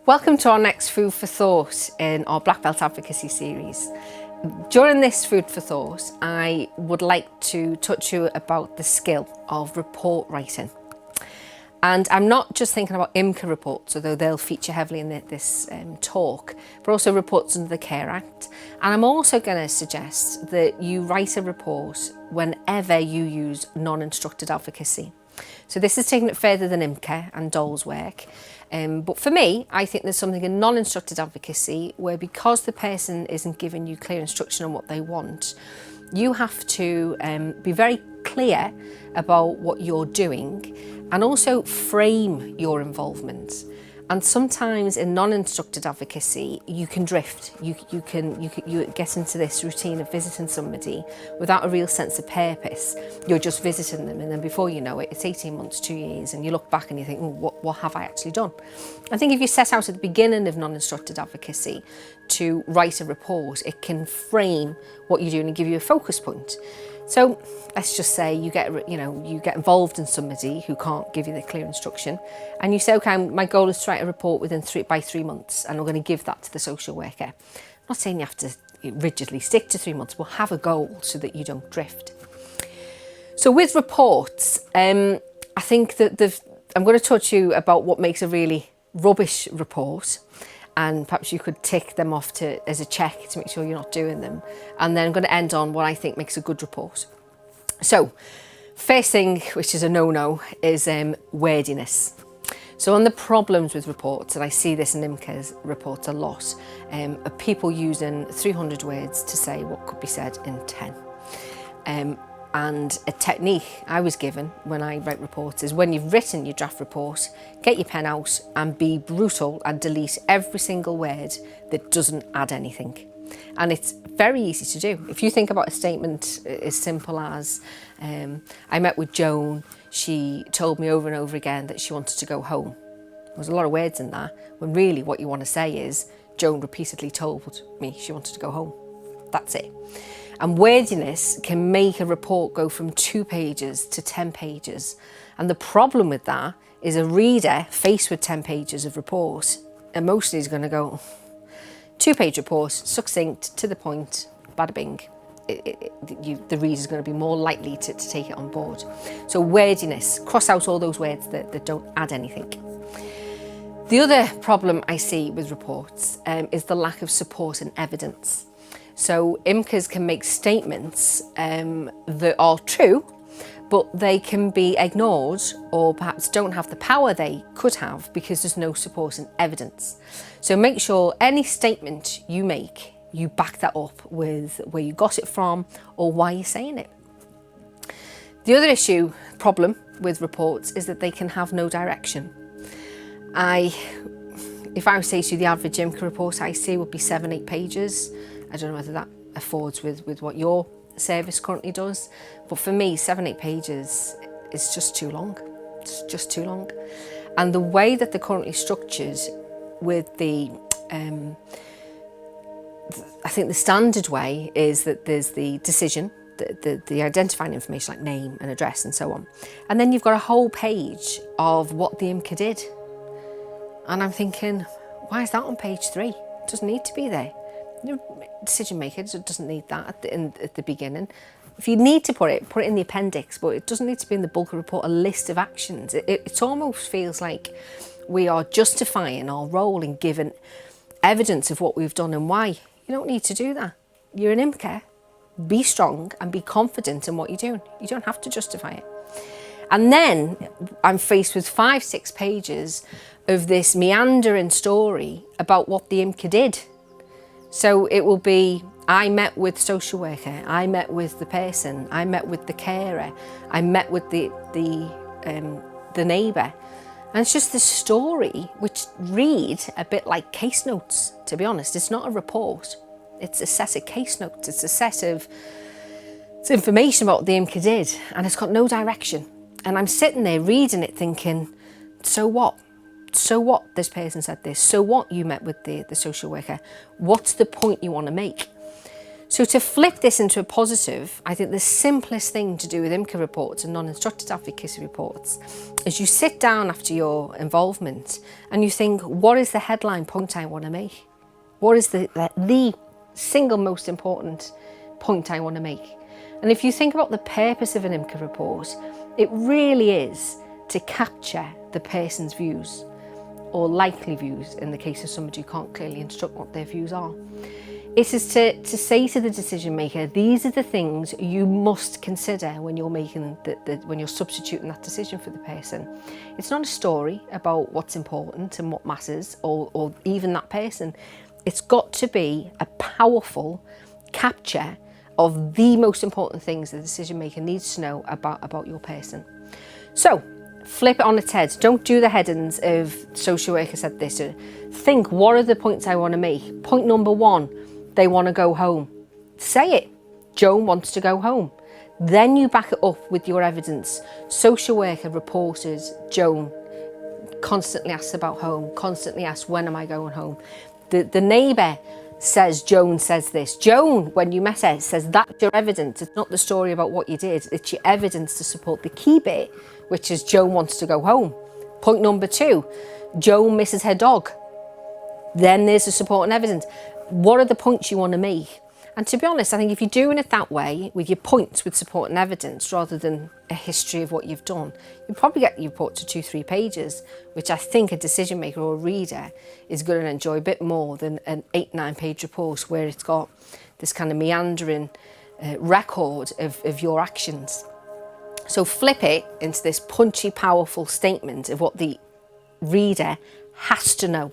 Welcome to our next Food for Thought in our Black Belt Advocacy series. During this Food for Thought, I would like to touch you about the skill of report writing. And I'm not just thinking about IMCA reports, although they'll feature heavily in this talk, but also reports under the Care Act. And I'm also going to suggest that you write a report whenever you use non-instructed advocacy. So this is taking it further than IMCA and Dole's work. But for me, I think there's something in non-instructed advocacy where, because the person isn't giving you clear instruction on what they want, you have to be very clear about what you're doing and also frame your involvement. And sometimes in non-instructed advocacy, you can drift. You get into this routine of visiting somebody without a real sense of purpose. You're just visiting them, and then before you know it, it's 18 months, 2 years, and you look back and you think, oh, what have I actually done? I think if you set out at the beginning of non-instructed advocacy to write a report, it can frame what you're doing and give you a focus point. So let's just say you get involved in somebody who can't give you the clear instruction, and you say, okay, my goal is to write a report by 3 months, and I'm going to give that to the social worker. I'm not saying you have to rigidly stick to 3 months, but have a goal so that you don't drift. So with reports, I think that I'm going to talk to you about what makes a really rubbish report, and perhaps you could tick them off as a check to make sure you're not doing them. And then I'm going to end on what I think makes a good report. So first thing, which is a no-no, is wordiness. So on the problems with reports, and I see this in IMCAs reports a lot, are people using 300 words to say what could be said in 10. And a technique I was given when I write reports is, when you've written your draft report, get your pen out and be brutal and delete every single word that doesn't add anything. And it's very easy to do. If you think about a statement as simple as, I met with Joan, she told me over and over again that she wanted to go home. There's a lot of words in that, when really what you want to say is, Joan repeatedly told me she wanted to go home. That's it. And wordiness can make a report go from 2 pages to 10 pages. And the problem with that is, a reader faced with 10 pages of report emotionally is going to go, 2-page report, succinct, to the point, bada bing. The reader's going to be more likely to take it on board. So wordiness, cross out all those words that don't add anything. The other problem I see with reports is the lack of support and evidence. So IMCAs can make statements that are true, but they can be ignored or perhaps don't have the power they could have because there's no support and evidence. So make sure any statement you make, you back that up with where you got it from or why you're saying it. The other problem with reports is that they can have no direction. If I say to you the average IMCA report I see would be 7-8 pages, I don't know whether that affords with what your service currently does, but for me, 7-8 pages is just too long. It's just too long. And the way that they're currently structured with I think the standard way is that there's the decision, the identifying information like name and address and so on. And then you've got a whole page of what the IMCA did. And I'm thinking, why is that on page 3? It doesn't need to be there. Decision makers, it doesn't need that at the beginning. If you need to put it in the appendix, but it doesn't need to be in the bulk of the report, a list of actions. It almost feels like we are justifying our role in giving evidence of what we've done and why. You don't need to do that. You're an IMCA. Be strong and be confident in what you're doing. You don't have to justify it. And then I'm faced with 5-6 pages of this meandering story about what the IMCA did. So it will be, I met with social worker, I met with the person, I met with the carer, I met with the neighbour. And it's just this story which read a bit like case notes, to be honest. It's not a report, it's a set of case notes, it's a set of information about what the IMCA did, and it's got no direction. And I'm sitting there reading it thinking, so what? So what this person said this? So what you met with the social worker? What's the point you want to make? So to flip this into a positive, I think the simplest thing to do with IMCA reports and non-instructed advocacy reports is you sit down after your involvement and you think, what is the headline point I want to make? What is the single most important point I want to make? And if you think about the purpose of an IMCA report, it really is to capture the person's views, or likely views in the case of somebody who can't clearly instruct what their views are. It is to say to the decision maker, these are the things you must consider when you're making when you're substituting that decision for the person. It's not a story about what's important and what matters, or even that person. It's got to be a powerful capture of the most important things the decision maker needs to know about your person. So flip it on its head. Don't do the headings of social worker said this. Think, what are the points I want to make? Point number 1, they want to go home. Say it. Joan wants to go home. Then you back it up with your evidence. Social worker reported Joan constantly asks about home, constantly asks, when am I going home? The neighbour says Joan says this. Joan, when you met her, says that's your evidence. It's not the story about what you did. It's your evidence to support the key bit, which is Joan wants to go home. Point number 2, Joan misses her dog. Then there's the support and evidence. What are the points you want to make? And to be honest, I think if you're doing it that way, with your points with support and evidence, rather than a history of what you've done, you'll probably get your report to 2-3 pages, which I think a decision maker or a reader is going to enjoy a bit more than an 8-9 page report where it's got this kind of meandering record of your actions. So flip it into this punchy, powerful statement of what the reader has to know.